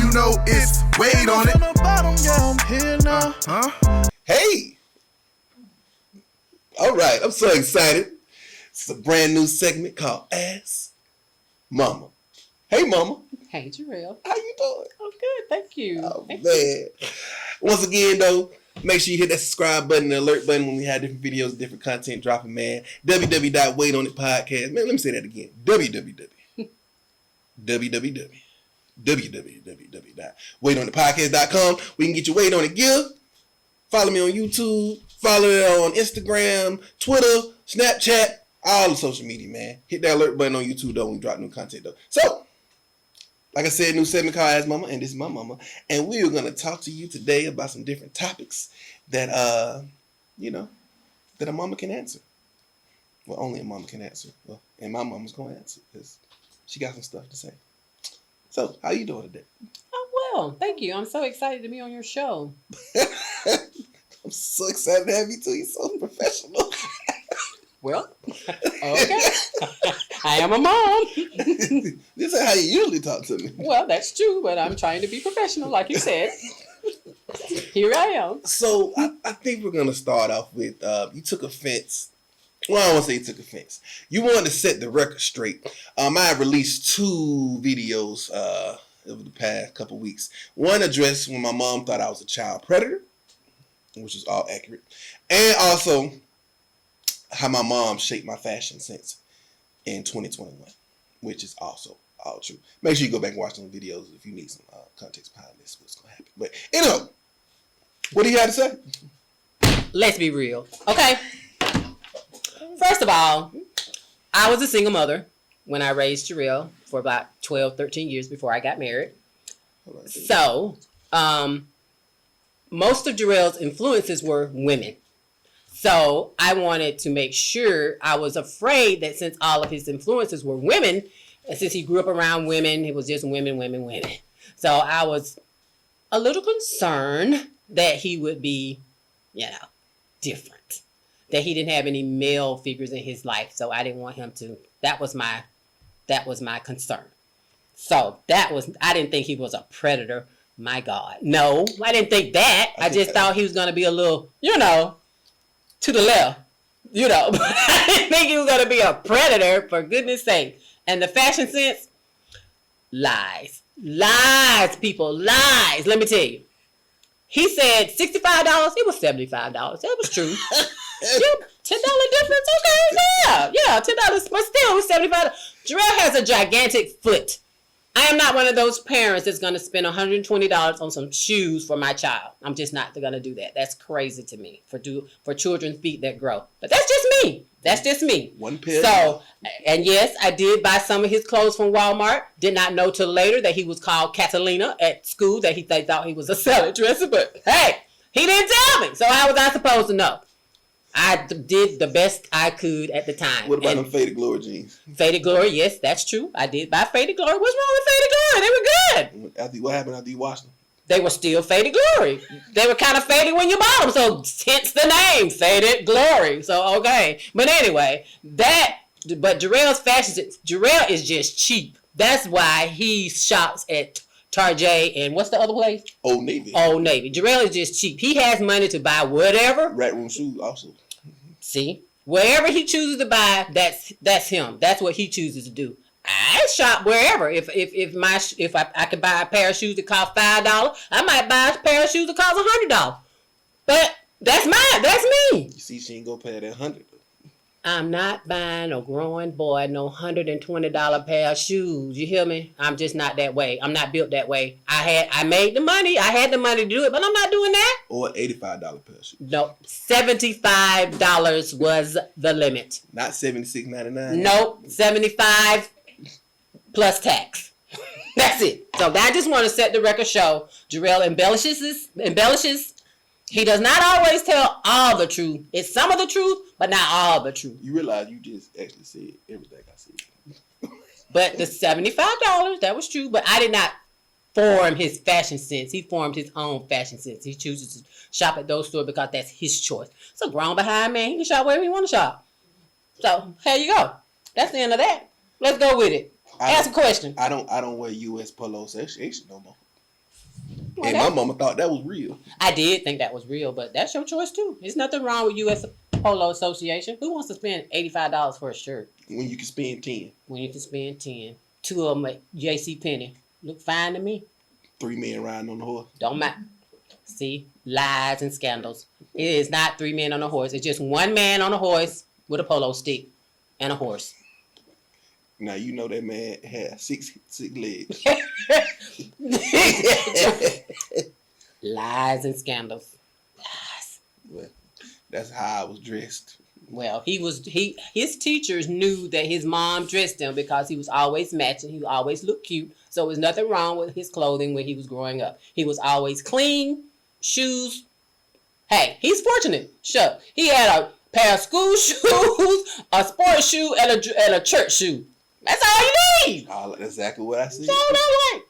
You know it's Wade on it. Hey! All right, I'm so excited. It's a brand new segment called Ask Mama. Hey, Mama. Hey, Jarrell. How you doing? I'm good, thank you. Oh, man. Once again, though, make sure you hit that subscribe button and alert button when we have different videos, different content dropping, man. www.WadeOnIt podcast. Man, let me say that again. www.WadeOnItpodcast.com. We can get your Wade on It gear. Follow me on YouTube. Follow it on Instagram, Twitter, Snapchat, all the social media, man. Hit that alert button on YouTube, though, when we drop new content, though. So, like I said, new segment called Ask Mama, and this is my mama. And we are going to talk to you today about some different topics that, that a mama can answer. Well, only a mama can answer. Well, and my mama's going to answer because she got some stuff to say. So, how you doing today? I'm well, thank you. I'm so excited to be on your show. I'm so excited to have you too. You're so professional. Well, okay. I am a mom. This is how you usually talk to me. Well, that's true, but I'm trying to be professional, like you said. Here I am. So, I think we're going to start off with, you took offense. Well, I don't want to say you took offense. You wanted to set the record straight. I have released 2 videos over the past couple weeks. One addressed when my mom thought I was a child predator, which is all accurate. And also, how my mom shaped my fashion sense in 2021, which is also all true. Make sure you go back and watch those videos if you need some context behind this, what's going to happen. But anyway, what do you have to say? Let's be real. Okay. First of all, I was a single mother when I raised Jarrell for about 12, 13 years before I got married. So, most of Jarrell's influences were women. So I wanted to make sure, I was afraid that since all of his influences were women, and since he grew up around women, it was just women. So I was a little concerned that he would be, different. That he didn't have any male figures in his life. So I didn't want him to, that was my concern. So I didn't think he was a predator. My God. No, I didn't think that. I just thought he was going to be a little, to the left, but I didn't think he was going to be a predator, for goodness sake. And the fashion sense, lies, people, lies. Let me tell you. He said $65, it was $75. That was true. $10 difference, okay, yeah, $10, but still, it was $75. Jarrell has a gigantic foot. I am not one of those parents that's going to spend $120 on some shoes for my child. I'm just not going to do that. That's crazy to me for children's feet that grow. But that's just me. One pair. So, and yes, I did buy some of his clothes from Walmart. Did not know till later that he was called Catalina at school, that they thought he was a salad dresser. But hey, he didn't tell me. So how was I supposed to know? I did the best I could at the time. What about them Faded Glory jeans? Faded Glory, yes, that's true. I did buy Faded Glory. What's wrong with Faded Glory? They were good. What happened after you washed them? They were still Faded Glory. They were kind of faded when you bought them, so hence the name, Faded Glory. So, okay. But anyway, but Jarrell's fashion, Jarrell is just cheap. That's why he shops at Target and what's the other place? Old Navy. Jarrell is just cheap. He has money to buy whatever. Rat Room shoes also. See? Wherever he chooses to buy, that's him. That's what he chooses to do. I shop wherever. If I could buy a pair of shoes that cost $5, I might buy a pair of shoes that cost $100. But that's mine. That's me. You see, she ain't gonna pay that $100. I'm not buying a growing boy no $120 pair of shoes. You hear me? I'm just not that way. I'm not built that way. I made the money. I had the money to do it, but I'm not doing that. Or $85 pair of shoes. No, $75 was the limit. Not $76.99. Nope, $75 plus tax. That's it. So I just want to set the record show. Jarrell embellishes. He does not always tell all the truth. It's some of the truth, but not all the truth. You realize you just actually said everything I said. But the $75, that was true. But I did not form his fashion sense. He formed his own fashion sense. He chooses to shop at those stores because that's his choice. So grown behind man, he can shop wherever he want to shop. So here you go. That's the end of that. Let's go with it. Ask a question. I don't wear U.S. Polo Association no more. Well, And my mama thought that was real. I did think that was real, but that's your choice too. There's nothing wrong with U.S. Polo Association. Who wants to spend $85 for a shirt? When you can spend 10. When you can spend 10. 2 of them at J.C. Penney. Look fine to me. 3 men riding on the horse. Don't matter. See? Lies and scandals. It is not 3 men on a horse. It's just 1 man on a horse with a polo stick and a horse. Now you know that man had six legs. Lies and scandals. Lies. Well, that's how I was dressed. Well, his teachers knew that his mom dressed him because he was always matching. He always looked cute. So there was nothing wrong with his clothing when he was growing up. He was always clean, shoes. Hey, he's fortunate. Sure. He had a pair of school shoes, a sports shoe, and a church shoe. That's all you need. That's exactly what I said. So that's all you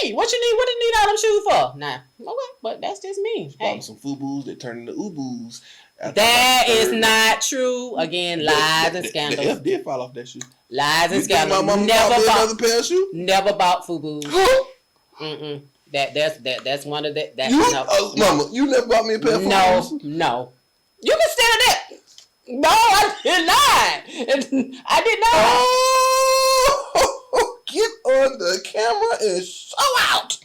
need. What you need? What do you need all them shoes for? Nah. Okay, but that's just me. Hey. Some FUBUs that turn into UBUs. That is not true. Again, lies and scandals. The F did fall off that shoe. Lies and scandals. My mama bought me another pair of shoes? Never bought FUBUs. That's one of the. Mama, you never bought me a pair of FUBUs? No. You can stand that. No, I did not. I did not. Oh, get on the camera and show out.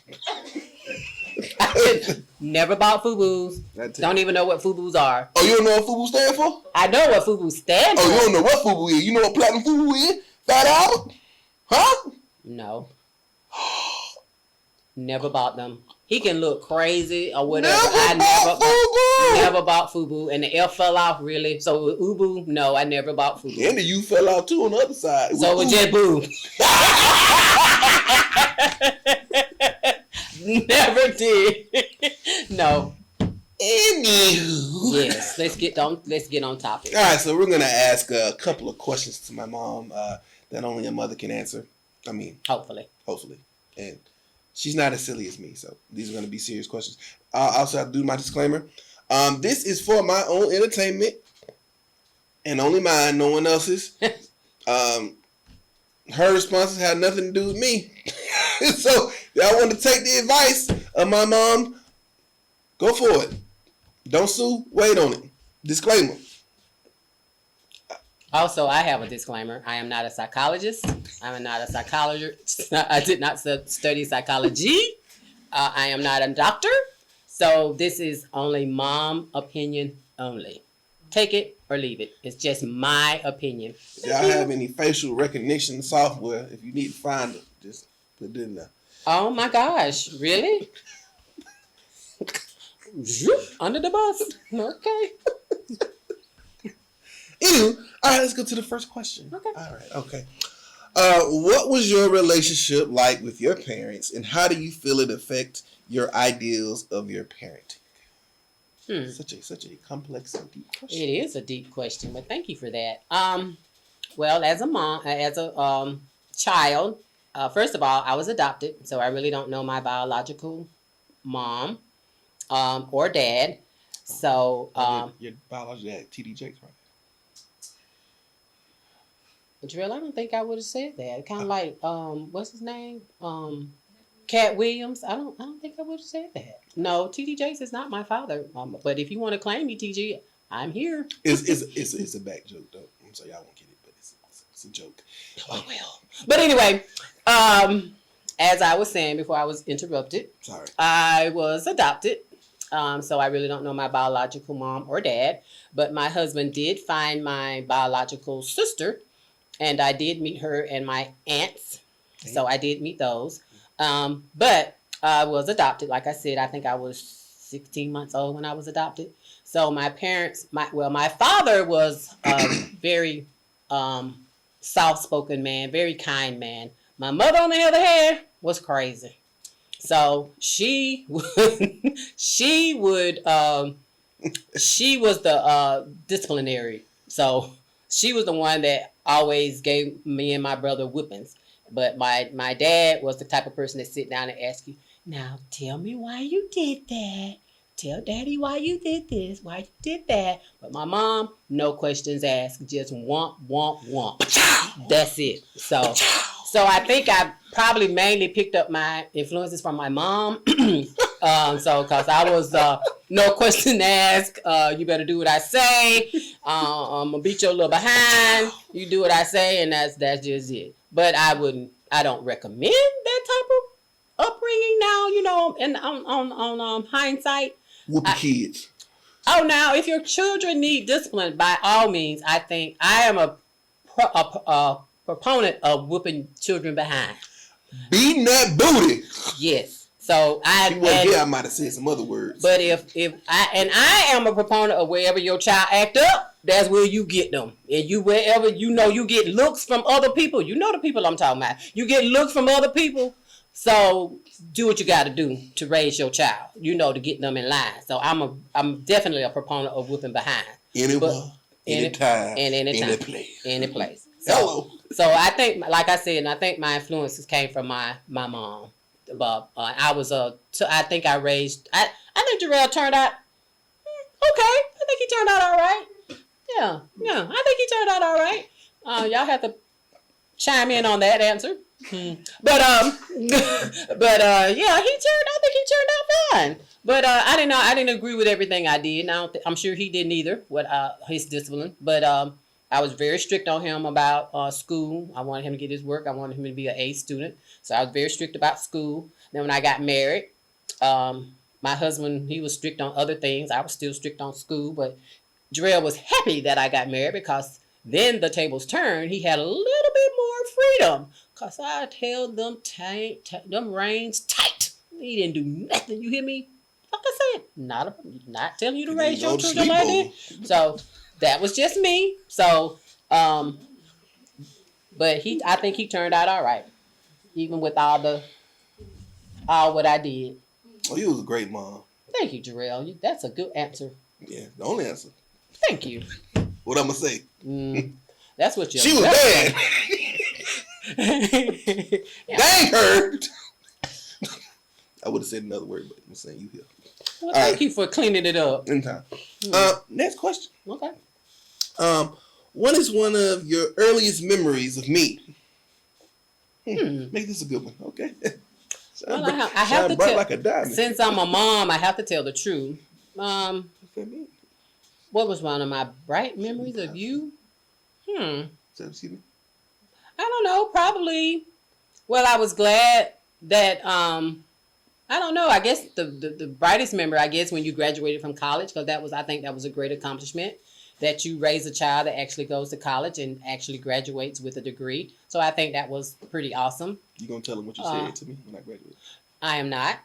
I never bought FUBUs. Don't even know what FUBUs are. Oh, you don't know what FUBU stand for? I know what FUBU stand for. Oh, you don't know what FUBU is? You know what platinum FUBU is? $5? Huh? No. Never bought them. He can look crazy or whatever. I never bought FUBU. And the F fell off, really. So Ubu, no, I never bought FUBU. And the U fell out too on the other side. So with JetBoo. Never did. No. Anywho. Yes, let's get on topic. All right, so we're gonna ask a couple of questions to my mom that only a mother can answer. I mean, hopefully, and she's not as silly as me, so these are gonna be serious questions. I also have to do my disclaimer. This is for my own entertainment and only mine, no one else's. Her responses had nothing to do with me. So y'all want to take the advice of my mom, go for it. Don't sue, wait on it. Disclaimer. Also, I have a disclaimer. I am not a psychologist. I am not a psychologist. I did not study psychology. I am not a doctor. So this is only mom opinion only. Take it or leave it. It's just my opinion. If y'all have any facial recognition software, if you need to find it, just put it in there. Oh my gosh, really? Under the bus. Okay. Anywho, all right, let's go to the first question. Okay. All right, okay. What was your relationship like with your parents, and how do you feel it affect your ideals of your parenting? Such a complex and deep question. It is a deep question, but thank you for that. Well, as a child, first of all, I was adopted, so I really don't know my biological mom or dad. So your biological dad, T.D. Jakes, right? Drill, I don't think I would have said that. Kind of like what's his name? Cat Williams. I don't think I would have said that. No, T.D. Jakes is not my father. But if you want to claim me, T.G., I'm here. It's a back joke though. So y'all won't get it, but it's a joke. Oh well. But anyway, as I was saying before I was interrupted, sorry, I was adopted. So I really don't know my biological mom or dad. But my husband did find my biological sister, and I did meet her and my aunts. Okay. So I did meet those. But I was adopted. Like I said, I think I was 16 months old when I was adopted. So my parents, my father was a very soft-spoken man, very kind man. My mother, on the other hand, was crazy. So she was the disciplinary. So she was the one that always gave me and my brother whippings. But my dad was the type of person that sit down and ask you, now tell me why you did that. Tell daddy why you did this, why you did that. But my mom, no questions asked, just womp, womp, womp. That's it. So I think I probably mainly picked up my influences from my mom. So because I was no question asked, you better do what I say. I'm gonna beat your little behind. You do what I say, and that's just it. But I don't recommend that type of upbringing now. And on hindsight. Whooping kids. Oh, now if your children need discipline, by all means, I think I am a proponent of whooping children behind. Beating that booty. Yes. So I might have said some other words. But if I am a proponent of wherever your child act up, that's where you get them. And wherever you get looks from other people. You know the people I'm talking about. You get looks from other people. So do what you got to do to raise your child. To get them in line. So I'm definitely a proponent of whooping behind. Anyone, anytime, any place. So I think, like I said, and I think my influences came from my mom. But I think I raised. I think Jarrell turned out okay. I think he turned out all right. Yeah. I think he turned out all right. Y'all have to chime in on that answer. But yeah, I think he turned out fine. But I didn't agree with everything I did. I'm sure he didn't either with his discipline. But I was very strict on him about school. I wanted him to get his work. I wanted him to be an A student. So I was very strict about school. Then when I got married, my husband, he was strict on other things. I was still strict on school. But Jarrell was happy that I got married because then the tables turned. He had a little bit more freedom because I held them reins tight. He didn't do nothing. You hear me? Like I said, not telling you to raise your children like that. So that was just me. So, but I think he turned out all right, even with all what I did. Oh, you was a great mom. Thank you, Jarrell. That's a good answer. Yeah, the only answer. Thank you. What I'm gonna say? That's what you. She was bad. Dang her. I would have said another word, but I'm saying you here. Well, thank you for cleaning it up. In time. Next question. Okay. What is one of your earliest memories of me? Make this a good one, okay? Well, I have to tell. Like a diamond. Since I'm a mom, I have to tell the truth. What's that mean? What was one of my bright memories of you? Excuse me? I don't know. Probably. Well, I was glad that I don't know. I guess the brightest memory, I guess, when you graduated from college, because I think that was a great accomplishment, that you raise a child that actually goes to college and actually graduates with a degree. So I think that was pretty awesome. You gonna tell them what you said to me when I graduated? I am not.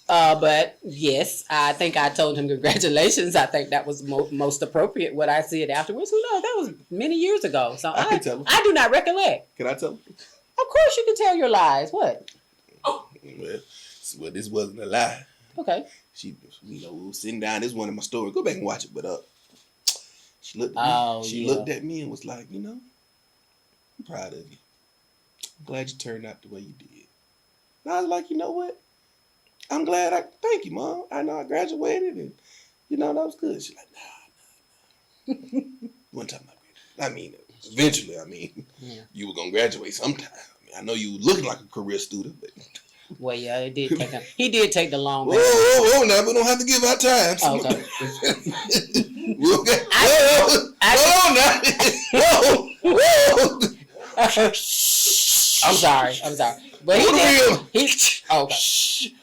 But yes, I think I told him congratulations. I think that was most appropriate. What I said afterwards, who knows? That was many years ago. So I can tell him. I do not recollect. Can I tell him? Of course you can tell your lies. What? Well, this wasn't a lie. Okay. We were sitting down. This is one of my stories. Go back and watch it. But she looked at me. She looked at me and was like, I'm proud of you. I'm glad you turned out the way you did. And I was like, you know what? I'm glad. Thank you, Mom. I know I graduated, and that was good. She's like, nah. One time I graduated. Eventually. You were gonna graduate sometime. I know you were looking like a career student, but. Well, yeah, it did take him. He did take the long way. Whoa, now we don't have to give our time. Okay. Hold on now. Whoa. I'm sorry. But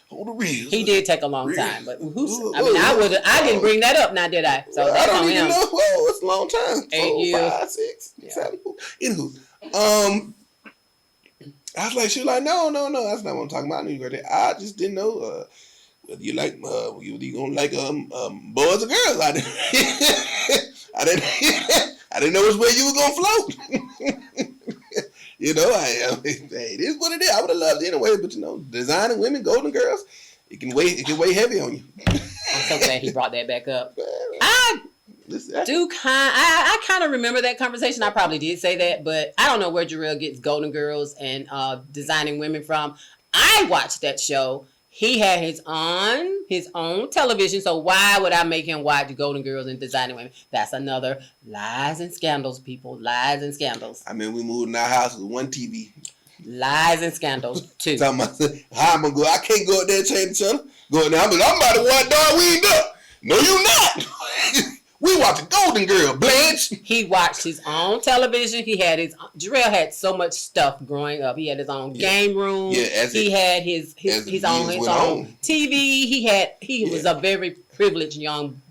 Hold the reels. He did take a long time, but I didn't bring that up now, did I? So I don't even know. Whoa, it's a long time. 8 years. 5, 6, 7. Anywho, I was like, she was like, no, that's not what I'm talking about. I just didn't know whether you like whether you gonna like boys or girls. I didn't know which way you were gonna float. It is what it is. I would have loved it anyway, but designing women, golden girls, it can weigh heavy on you. I'm so glad he brought that back up. I kind of remember that conversation. I probably did say that, but I don't know where Jarrell gets golden girls and designing women from. I watched that show. He had his own television, so why would I make him watch Golden Girls and Designing Women? That's another lies and scandals, people. Lies and scandals. We moved in our house with one TV. Lies and scandals too. Talking about how I'm gonna go. I can't go up there and change the channel. Go there. I'm about to watch Darwin up. No, you not. We watching Golden Girl, Blanche. He watched his own television. Jarrell had so much stuff growing up. He had his own game room. Yeah, he had his own TV. He was a very privileged young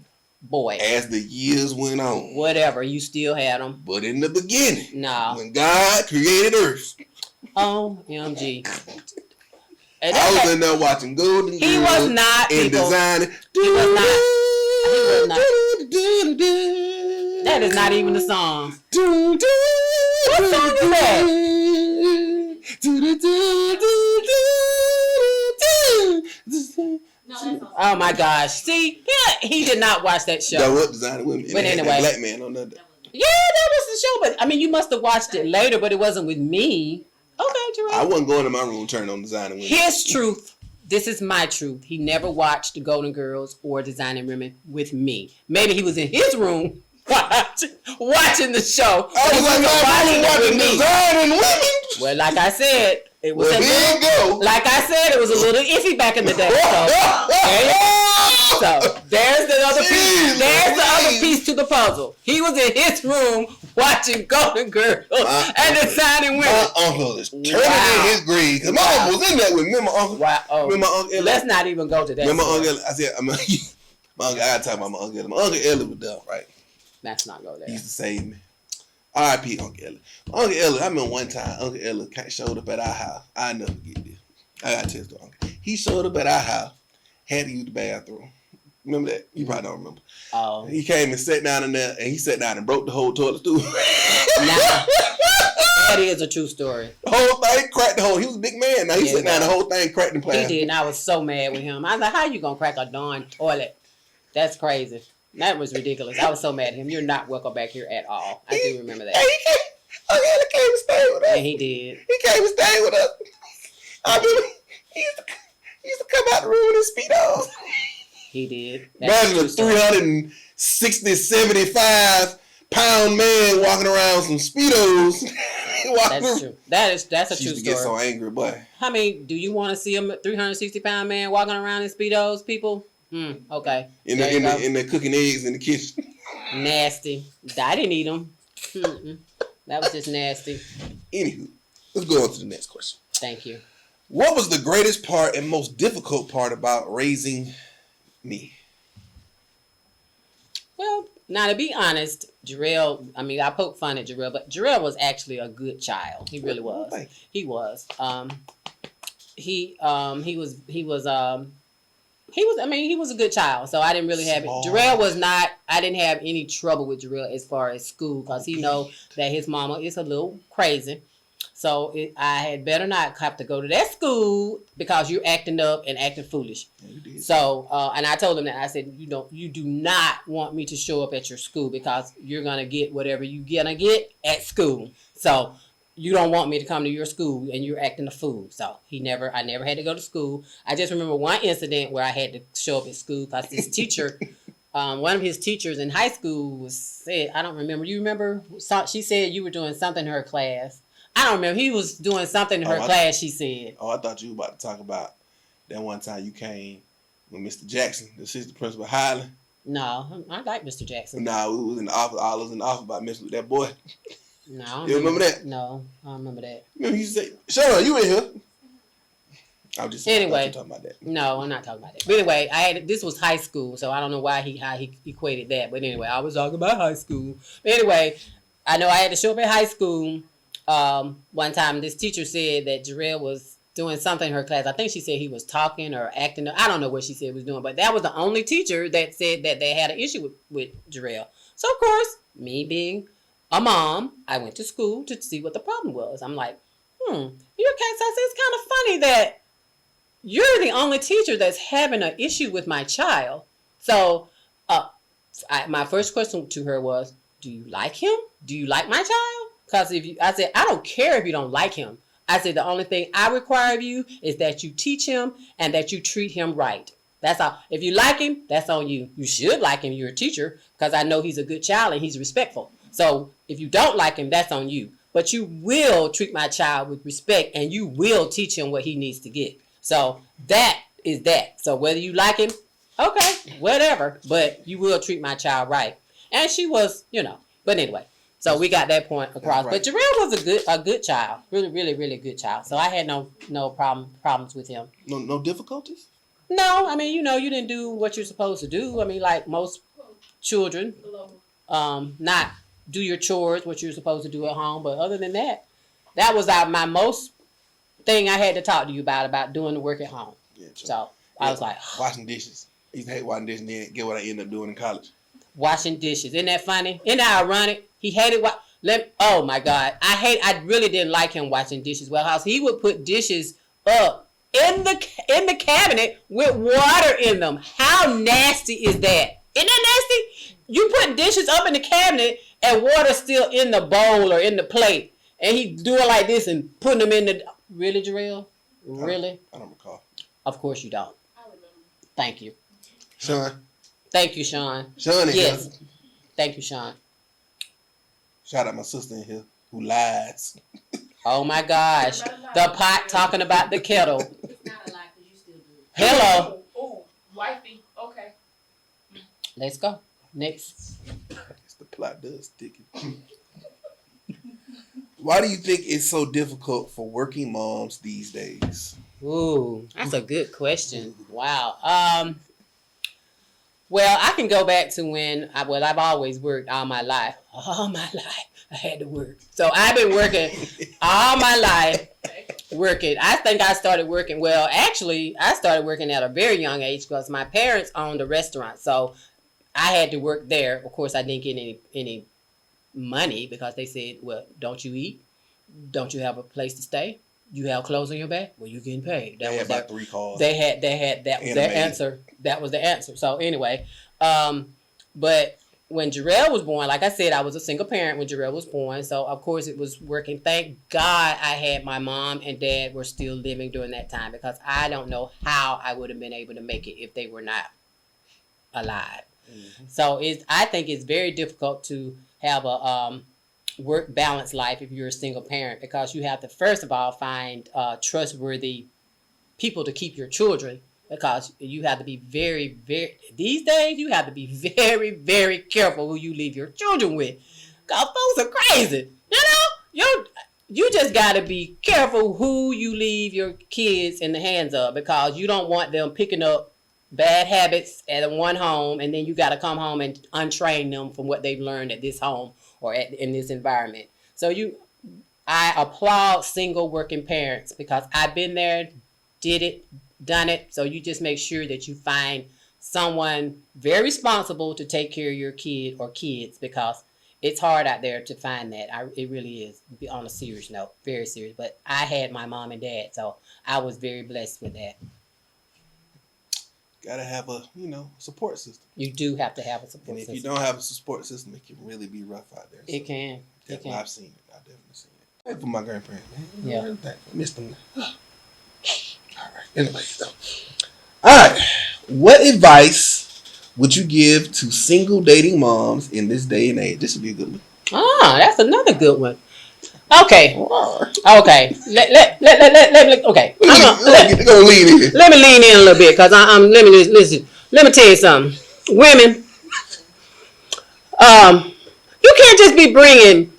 boy. As the years went on. Whatever, you still had him. But in the beginning, no. When God created Earth. OMG. I was in there watching Golden Girl. He was not. And designing. He was not. That is not even the song. What song is that? Oh my gosh. See, he did not watch that show. That was Designing Women. But anyway. Black man on that. Yeah, that was the show. But I mean, you must have watched it later, but it wasn't with me. Okay, Jerome. I wasn't going to my room turning on Designing Women. His truth. This is my truth. He never watched the Golden Girls or Designing Women with me. Maybe he was in his room watching the show. I was in my room watching Designing Women. Well, like I said, it was like I said, it was a little iffy back in the day. So there's the other piece. There's the other piece to the puzzle. He was in his room watching Golden Girls and Designing Women. My uncle is turning in his grave. Cause my uncle was in that with me. My uncle. Wow. Oh. My uncle. Let's not even go to that. My uncle. I said, my uncle. I gotta talk about my uncle. My uncle Ellie was there, right? Let's not go there. He used to save me. R.I.P. Uncle Ellie. Uncle Ellie. I remember one time Uncle Ellie showed up at our house. I never forget this. I gotta tell the uncle. He showed up at our house. Had to use the bathroom. Remember that? You probably don't remember. Oh. He came and sat down in there, and he sat down and broke the whole toilet stool. That is a true story. The whole thing cracked the whole. He was a big man. Now he sat down, the whole thing cracked and plastic. He did, and I was so mad with him. I was like, "How you gonna crack a darn toilet? That's crazy. That was ridiculous." I was so mad at him. You're not welcome back here at all. I do remember that. He came and stayed with us. And he did. He came and stayed with us. I mean, he used to come out the room in his Speedos. He did. Imagine a 360, 75-pound man walking around with some Speedos. That's true. That's a true story. Get so angry, boy. I mean, do you want to see a 360-pound man walking around in Speedos, people? Okay. In the cooking eggs in the kitchen. Nasty. I didn't eat them. That was just nasty. Anywho, let's go on to the next question. Thank you. What was the greatest part and most difficult part about raising me? Well, now to be honest, Jarrell, I mean, I poke fun at Jarrell, but Jarrell was actually a good child. He really was. He was. He was a good child. So I didn't really have it. Jarrell was not, I didn't have any trouble with Jarrell as far as school because he know that his mama is a little crazy. So I had better not have to go to that school because you're acting up and acting foolish. Yeah, so, and I told him that. I said, you do not want me to show up at your school because you're going to get whatever you're going to get at school. So you don't want me to come to your school and you're acting a fool. So I never had to go to school. I just remember one incident where I had to show up at school because this teacher, one of his teachers in high school said, I don't remember. You remember? She said you were doing something in her class. I don't remember. He was doing something in her class, she said. Oh, I thought you were about to talk about that one time you came with Mr. Jackson, the assistant principal Highland. No, I like Mr. Jackson. No, we was in the office. I was in the office about messing with that boy. No. You remember that? No, I don't remember that. Remember you say, "Sure, you in here." I was just anyway. Talking about that. No, I'm not talking about that. But anyway, this was high school, so I don't know how he equated that. But anyway, I was talking about high school. But anyway, I know I had to show up at high school. One time this teacher said that Jarrell was doing something in her class. I think she said he was talking or acting. I don't know what she said he was doing, but that was the only teacher that said that they had an issue with Jarrell. So of course, me being a mom, I went to school to see what the problem was. I'm like, your case, I said, it's kind of funny that you're the only teacher that's having an issue with my child. So my first question to her was, do you like him? Do you like my child? Because I said, I don't care if you don't like him. I said, the only thing I require of you is that you teach him and that you treat him right. That's all. If you like him, that's on you. You should like him. You're a teacher because I know he's a good child and he's respectful. So if you don't like him, that's on you. but you will treat my child with respect, and you will teach him what he needs to get. So that is that. So whether you like him, okay, whatever, but you will treat my child right. And she was, but anyway. So we got that point across. Right. But Jarrell was a good child. Really, really, really good child. So I had no problems with him. No difficulties? No, I mean, you didn't do what you're supposed to do. I mean, like most children, not do your chores, what you're supposed to do at home. But other than that, that was my most thing I had to talk to you about doing the work at home. Yeah, so I was like, washing dishes. I used to hate washing dishes and then get what I ended up doing in college. Washing dishes. Isn't that funny? Isn't that ironic? He hated oh my God. I really didn't like him washing dishes. Well, house he would put dishes up in the cabinet with water in them. How nasty is that? Isn't that nasty? You put dishes up in the cabinet and water still in the bowl or in the plate. And he do it like this and putting them in the... Really, Jarrell? Really? I don't recall. Of course you don't. I remember. Thank you. Sean. Thank you, Sean. Sean is yes. Here. Thank you, Sean. Shout out my sister in here who lies. Oh my gosh. The pot talking about the kettle. It's not a lie because you still do it. Hello. Oh, wifey. Okay. Let's go. Next. The plot does thicken. Why do you think it's so difficult for working moms these days? Ooh, that's a good question. Wow. Well, I can go back to when I've always worked all my life. All my life, I had to work. So I've been working all my life. Working. I think I started working. Well, actually, I started working at a very young age because my parents owned a restaurant. So I had to work there. Of course, I didn't get any money because they said, well, don't you eat? Don't you have a place to stay? You have clothes on your back? Well, you getting paid. They had about 3 calls. They had that was their answer. That was the answer. So anyway, but when Jarrell was born, like I said, I was a single parent when Jarrell was born. So of course it was working. Thank God I had my mom and dad were still living during that time because I don't know how I would have been able to make it if they were not alive. Mm-hmm. So I think it's very difficult to have a work balance life if you're a single parent because you have to first of all find trustworthy people to keep your children because you have to be very, very, these days you have to be very, very careful who you leave your children with because folks are crazy. You just got to be careful who you leave your kids in the hands of because you don't want them picking up bad habits at one home and then you got to come home and untrain them from what they've learned at this home or in this environment. So I applaud single working parents because I've been there, did it, done it. So you just make sure that you find someone very responsible to take care of your kid or kids because it's hard out there to find that. It really is, on a serious note, very serious. But I had my mom and dad, so I was very blessed with that. Gotta have a, support system. You do have to have a support system. And if you don't have a support system, it can really be rough out there. So it can. I've seen it. I've definitely seen it. Thank for my grandparents, man. Yeah. Really thankful. Missed them. All right. Anyway, so. All right. What advice would you give to single dating moms in this day and age? This would be a good one. That's another good one. Okay. Okay. Let okay. Let me lean in a little bit because let me listen. Let me tell you something. Women, you can't just be bringing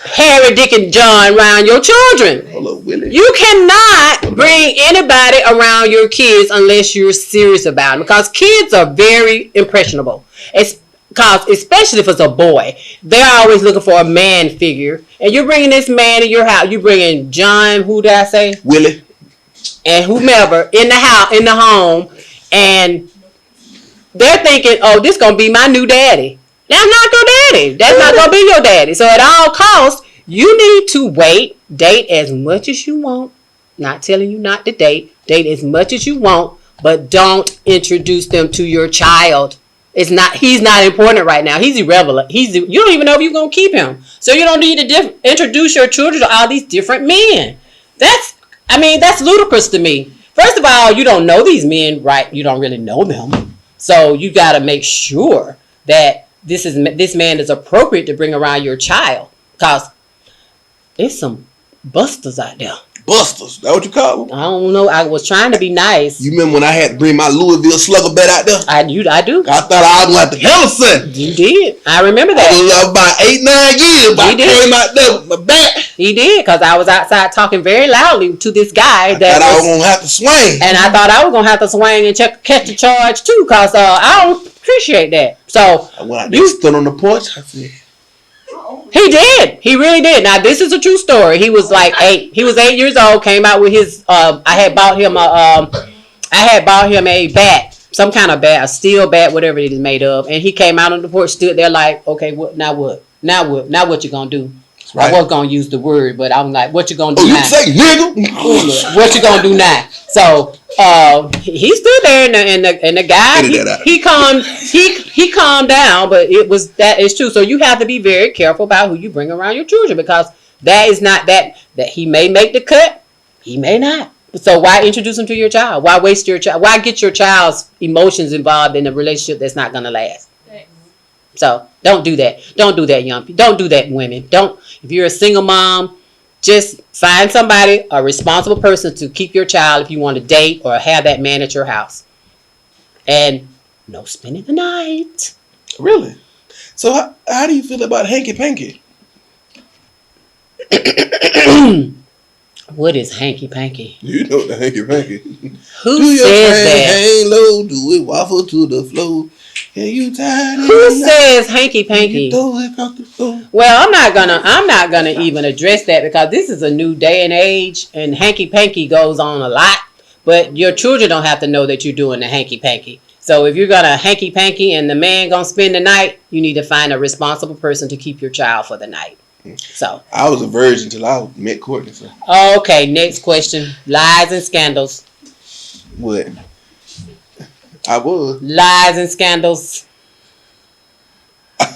Harry, Dick, and John around your children. Hello, Willie. You cannot bring anybody around your kids unless you're serious about them because kids are very impressionable. Because especially if it's a boy, they're always looking for a man figure. And you're bringing this man in your house. You're bringing John, who did I say? Willie. And whomever in the house, in the home. And they're thinking, oh, this going to be my new daddy. That's not your daddy. That's not going to be your daddy. So at all costs, you need to date as much as you want. Not telling you not to date. Date as much as you want. But don't introduce them to your child. He's not important right now. He's irrelevant. You don't even know if you're going to keep him. So you don't need to introduce your children to all these different men. That's ludicrous to me. First of all, you don't know these men, right? You don't really know them. So you got to make sure that this man is appropriate to bring around your child. Because it's some busters out there. Busters. That what you call them? I don't know. I was trying to be nice. You remember when I had to bring my Louisville slugger bat out there? I do. I thought I was like the hell of something. You did. I remember that. I was about 8-9 years, but I came out there with my bat. He did, because I was outside talking very loudly to this guy. I was going to have to swing. And I thought I was going to have to swing and catch the charge too, because I don't appreciate that. So when I stood on the porch, I said... He did. He really did. Now, this is a true story. He was like 8. He was 8 years old, came out with his... I had bought him a bat, some kind of bat, a steel bat, whatever it is made of. And he came out on the porch, stood there like, okay, now what? Now what you going to do? Right. I was going to use the word, but I'm like, what you going to do now? You say nigga? What you going to do now? So, he stood there and the guy, he calmed down, but that is true. So you have to be very careful about who you bring around your children, because that is not that he may make the cut, he may not. So why introduce him to your child? Why waste your child? Why get your child's emotions involved in a relationship that's not going to last? So don't do that. Don't do that, young people. Don't do that, women. If you're a single mom, just find somebody, a responsible person to keep your child if you want to date or have that man at your house. And no spending the night. Really? So how do you feel about hanky panky? What is hanky panky? You know the hanky panky. Who do says your that? Hang low, do it waffle to the floor. Yeah, you tired? Who says hanky panky? Well, I'm not gonna even address that, because this is a new day and age, and hanky panky goes on a lot. But your children don't have to know that you're doing the hanky panky. So if you're gonna hanky panky and the man gonna spend the night, you need to find a responsible person to keep your child for the night. So I was a virgin till I met Courtney. So. Okay, next question: lies and scandals. What? I was. Lies and scandals. I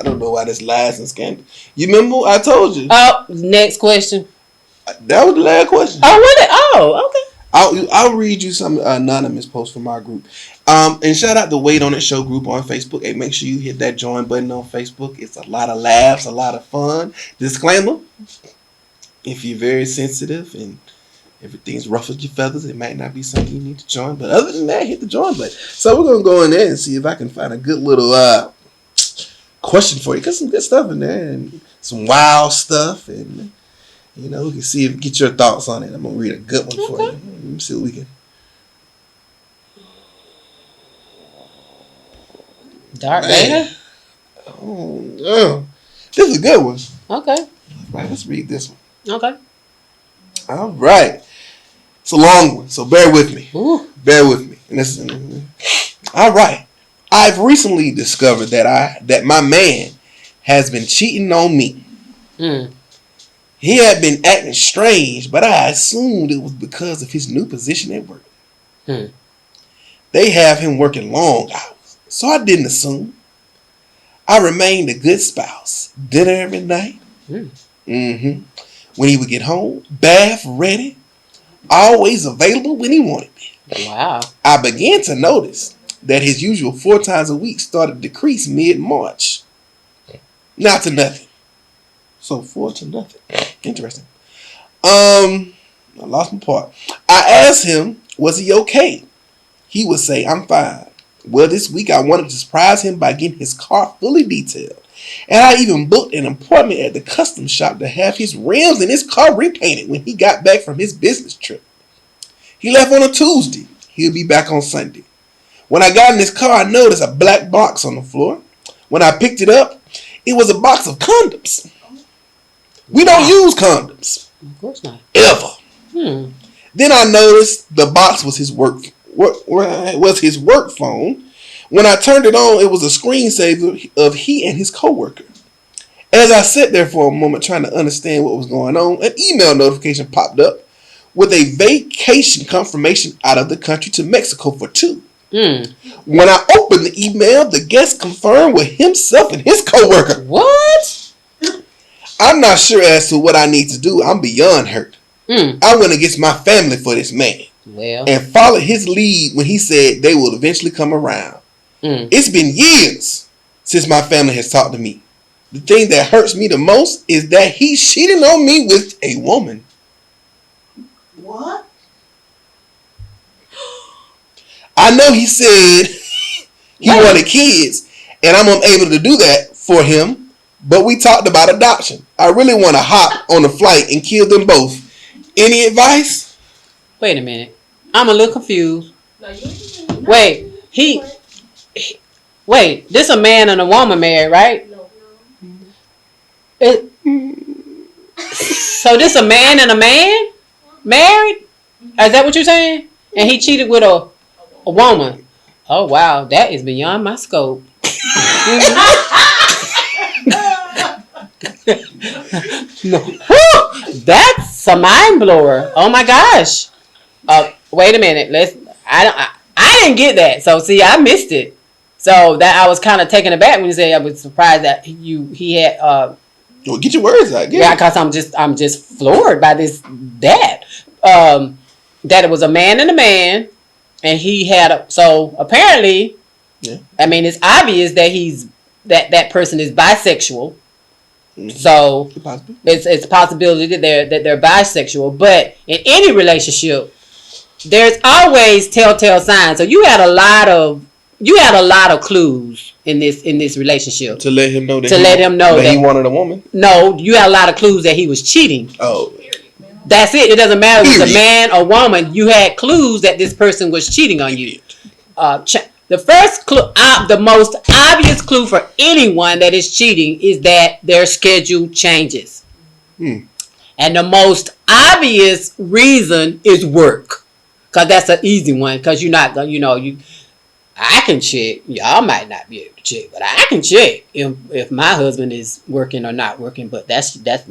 don't know why this lies and scandals. You remember I told you? Oh, next question. That was the last question. Oh, was it? Oh, okay. I'll read you some anonymous posts from our group. And shout out the WadeOnIt show group on Facebook. Hey, make sure you hit that join button on Facebook. It's a lot of laughs, a lot of fun. Disclaimer: if you're very sensitive and everything's ruffled your feathers, it might not be something you need to join. But other than that, hit the join button. So we're gonna go in there and see if I can find a good little question for you. Got some good stuff in there and some wild stuff, and we can get your thoughts on it. I'm gonna read a good one for you. Let me see what we can. Dark Vader? Oh, this is a good one. Okay. All right, let's read this one. Okay. All right. It's a long one, so bear with me. Ooh. Bear with me. And this is, all right. I've recently discovered that my man has been cheating on me. He had been acting strange, but I assumed it was because of his new position at work. They have him working long hours, so I didn't assume. I remained a good spouse. Dinner every night. When he would get home, bath ready, always available when he wanted me. Wow. I began to notice that his usual 4 times a week started to decrease mid-March. Not to nothing. So 4 to nothing. Interesting. I lost my part. I asked him, was he okay? He would say, I'm fine. Well, this week I wanted to surprise him by getting his car fully detailed. And I even booked an appointment at the custom shop to have his rims and his car repainted when he got back from his business trip. He left on a Tuesday. He'll be back on Sunday. When I got in his car, I noticed a black box on the floor. When I picked it up, it was a box of condoms. We don't use condoms. Of course not. Ever. Then I noticed the box was his work phone. When I turned it on, it was a screensaver of he and his coworker. As I sat there for a moment trying to understand what was going on, an email notification popped up with a vacation confirmation out of the country to Mexico for 2. When I opened the email, the guest confirmed with himself and his coworker. What? I'm not sure as to what I need to do. I'm beyond hurt. I went against my family for this man. Well. And followed his lead when he said they will eventually come around. It's been years since my family has talked to me. the thing that hurts me the most is that he's cheating on me with a woman. What? I know he said he wanted kids, and I'm unable to do that for him, but we talked about adoption. I really want to hop on a flight and kill them both. Any advice? Wait a minute. I'm a little confused. No, you Wait, wait, this a man and a woman married, right? No. It, so this a man and a man married? Is that what you're saying? And he cheated with a woman. Oh wow, that is beyond my scope. No. That's a mind blower. Oh my gosh. Wait a minute. I didn't get that. So see, I missed it. So that I was kind of taken aback when you said I was surprised that he had. Well, get your words out. Yeah, because I'm just floored by this. That it was a man and a man, and he had so apparently. Yeah. I mean, it's obvious that that person is bisexual. Mm-hmm. So it's a possibility that they're bisexual. But in any relationship, there's always telltale signs. So you had a lot of clues in this relationship to let him know that he wanted a woman. No, you had a lot of clues that he was cheating. Oh, that's it. It doesn't matter if it's a man or woman. You had clues that this person was cheating on you. The first clue, the most obvious clue for anyone that is cheating is that their schedule changes. And the most obvious reason is work. Because that's an easy one. Because you're not going to, I can check. Y'all might not be able to check, but I can check if my husband is working or not working. But that's but I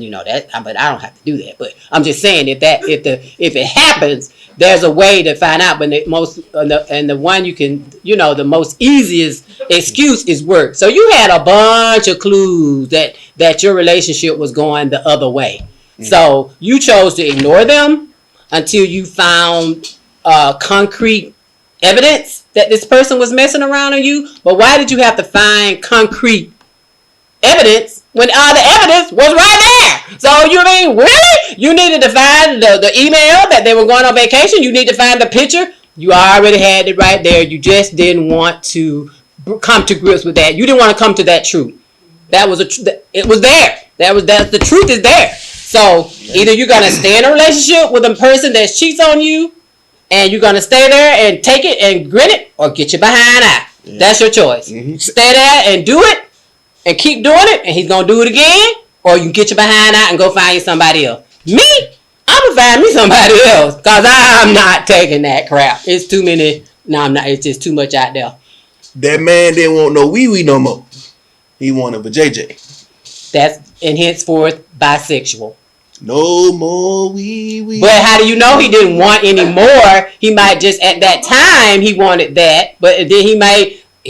don't have to do that. But I'm just saying if it happens, there's a way to find out. But the one you can, the most easiest excuse is work. So you had a bunch of clues that your relationship was going the other way. Mm-hmm. So you chose to ignore them until you found concrete evidence that this person was messing around on you. But why did you have to find concrete evidence when all the evidence was right there? So you mean really? You needed to find the email that they were going on vacation. You need to find the picture. You already had it right there. You just didn't want to come to grips with that. You didn't want to come to that truth. That was it was there. That's the truth is there. So either you're gonna stay in a relationship with a person that cheats on you, and you're going to stay there and take it and grin it, or get your behind out. Yeah. That's your choice. Mm-hmm. Stay there and do it and keep doing it, and he's going to do it again, or you can get your behind out and go find you somebody else. Me, I'm going to find me somebody else because I'm not taking that crap. It's too many. No, I'm not. It's just too much out there. That man didn't want no wee-wee no more. He wanted a JJ. That's, and henceforth, bisexual. No more wee. But how do you know he didn't want any more? He might just at that time he wanted that, but then he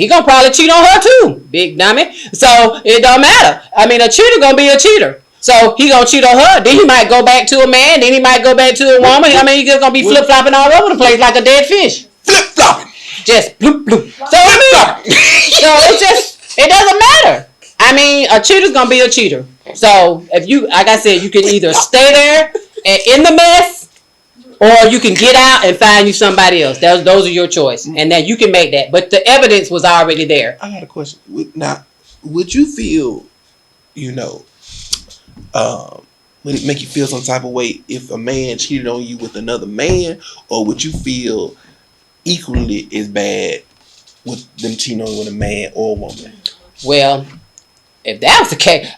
gonna probably cheat on her too, big dummy. So it don't matter. I mean, a cheater gonna be a cheater. So he gonna cheat on her. Then he might go back to a man. Then he might go back to a woman. I mean, he's just gonna be flip flopping all over the place like a dead fish. Flip flopping. Just bloop bloop. So it doesn't matter. I mean, a cheater's gonna be a cheater. So if you, like I said, you can either stay there and in the mess, or you can get out and find you somebody else. Those are your choice, and then you can make that. But the evidence was already there. I got a question. Now, would you feel, would it make you feel some type of way if a man cheated on you with another man, or would you feel equally as bad with them cheating on you with a man or a woman? Well, if that was the case,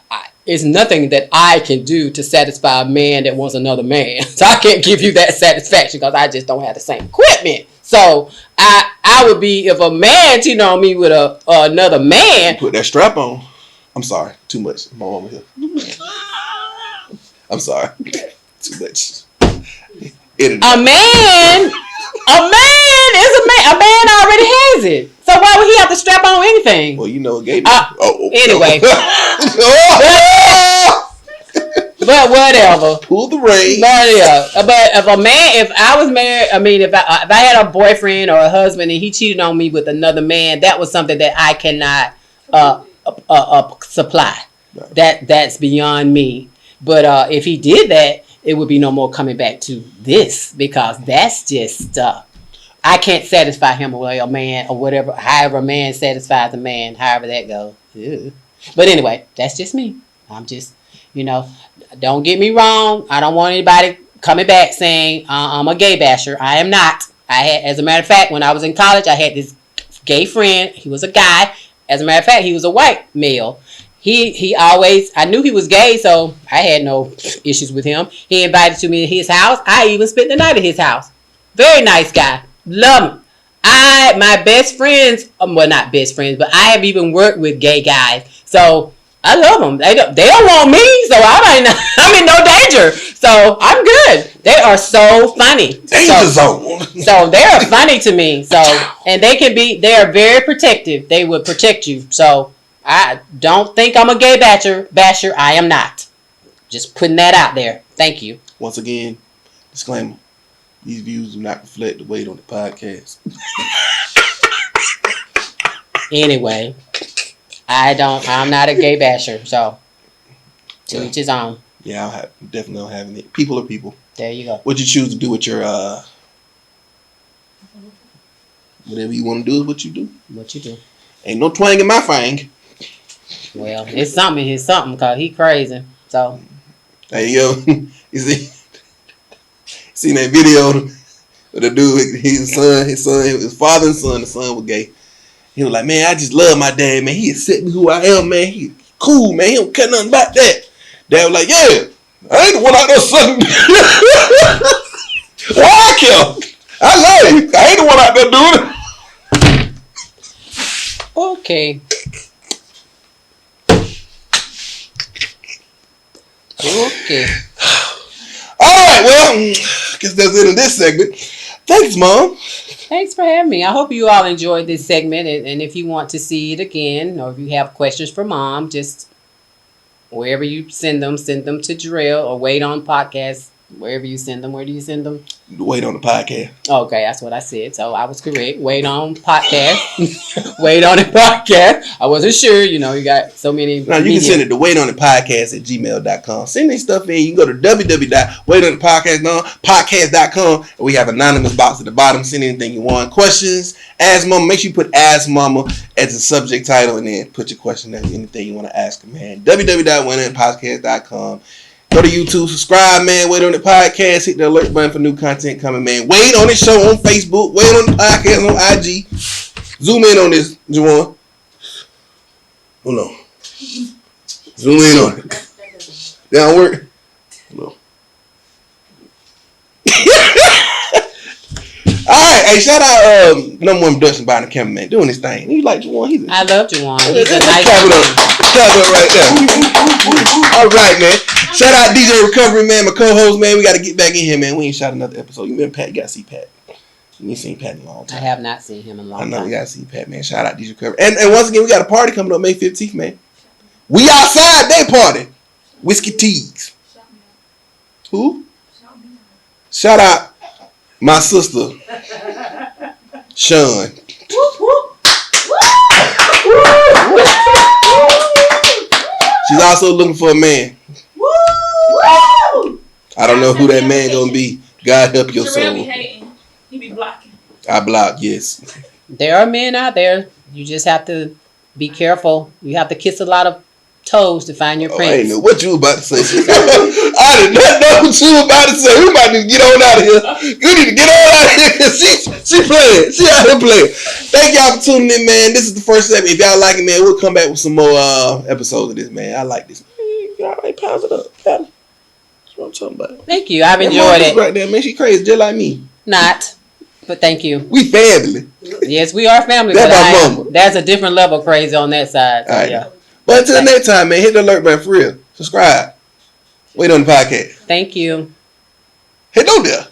it's nothing that I can do to satisfy a man that wants another man. So I can't give you that satisfaction because I just don't have the same equipment. So I would be, if a man cheating on me with another man. Put that strap on. I'm sorry. Too much. My mama here. I'm sorry. Too much. A man is a man. A man already has it. So why would he have to strap on anything? Well, gay. Anyway. But whatever. Pull the rein. But if I was married, I mean, if I had a boyfriend or a husband and he cheated on me with another man, that was something that I cannot supply. Right. That's beyond me. But if he did that, it would be no more coming back to this because that's just I can't satisfy him or a man or whatever. However, a man satisfies a man, however that goes. Ew. But anyway, that's just me. I'm just, don't get me wrong. I don't want anybody coming back saying I'm a gay basher. I am not. As a matter of fact, when I was in college, I had this gay friend. He was a guy. As a matter of fact, he was a white male. He always, I knew he was gay, so I had no issues with him. He invited me to his house. I even spent the night at his house. Very nice guy. Love him. My best friends, well, not best friends, but I have even worked with gay guys. So I love them. They don't want me, so I'm in no danger. So I'm good. They are so funny. Danger zone. So they are funny to me. So, and they are very protective. They would protect you. So I don't think I'm a gay basher. I am not. Just putting that out there. Thank you. Once again, disclaimer. These views do not reflect the Wade on the podcast. Anyway, I'm not a gay basher, so to each his own. Yeah, definitely don't have any. People are people. There you go. What you choose to do with your whatever you want to do is what you do. What you do? Ain't no twang in my fang. Well, it's something because he crazy. So. Hey yo, you seen that video with the dude, his father and son, the son was gay. He was like, man, I just love my dad, man. He accept me who I am, man. He cool, man. He don't care nothing about that. Dad was like, yeah, I ain't the one out there sucking. Why I care? I love you. I ain't the one out there doing it. Okay. Okay. All right, well, I guess that's it in this segment. Thanks, Mom. Thanks for having me. I hope you all enjoyed this segment. And if you want to see it again, or if you have questions for Mom, just wherever you send them to Jarrell or Wade on Podcast. Wherever you send them. Where do you send them? Wade on the podcast. Okay, that's what I said. So I was correct. Wade on Podcast. Wade on the Podcast. I wasn't sure. You got so many. Now you can send it to WadeOnItPodcast@gmail.com. Send these stuff in. You can go to www.WadeOnItPodcast.com and we have an anonymous box at the bottom. Send anything you want. Questions. Ask Mama. Make sure you put Ask Mama as the subject title and then put your question as anything you want to ask her, man. www.WadeOnItPodcast.com. Go to YouTube, subscribe, man. Wade on the podcast. Hit the alert button for new content coming, man. Wade on the show on Facebook. Wade on the podcast on IG. Zoom in on this, Jwade. Hold on. Zoom in on it. That don't work? No. Alright, hey, shout out number one production by the cameraman doing this thing. You like Jwade? I love Jwade. He's a nice clap it up. Clap it up right there. Alright, man. Shout out DJ Recovery, man, my co-host, man. We got to get back in here, man. We ain't shot another episode. You been Pat? You got to see Pat. You ain't seen Pat in a long time. I have not seen him in a long time. I know, you got to see Pat, man. Shout out DJ Recovery. And once again, we got a party coming up May 15th, man. We outside that party. Whiskey Teagues. Who? Shout out my sister, Sean. She's also looking for a man. I don't know who that man gonna be. God help your soul. Be hating. He be blocking. I block, yes. There are men out there. You just have to be careful. You have to kiss a lot of toes to find your prince. I ain't know what you was about to say. I did not know what you was about to say. We about to get on out of here. You need to get on out of here. She playing. She out here playing. Thank y'all for tuning in, man. This is the first segment. If y'all like it, man, we'll come back with some more episodes of this, man. I like this. Y'all ain't pounds it up. That's what I'm talking about. Thank you. I've enjoyed it. Right there, man. She crazy just like me. Not. But thank you. We family. Yes, we are family. That's but my mama. That's a different level of crazy on that side. So, all right. Yeah. But until next time, man, hit the alert button for real. Subscribe. Wade on the podcast. Thank you. Hey, no there.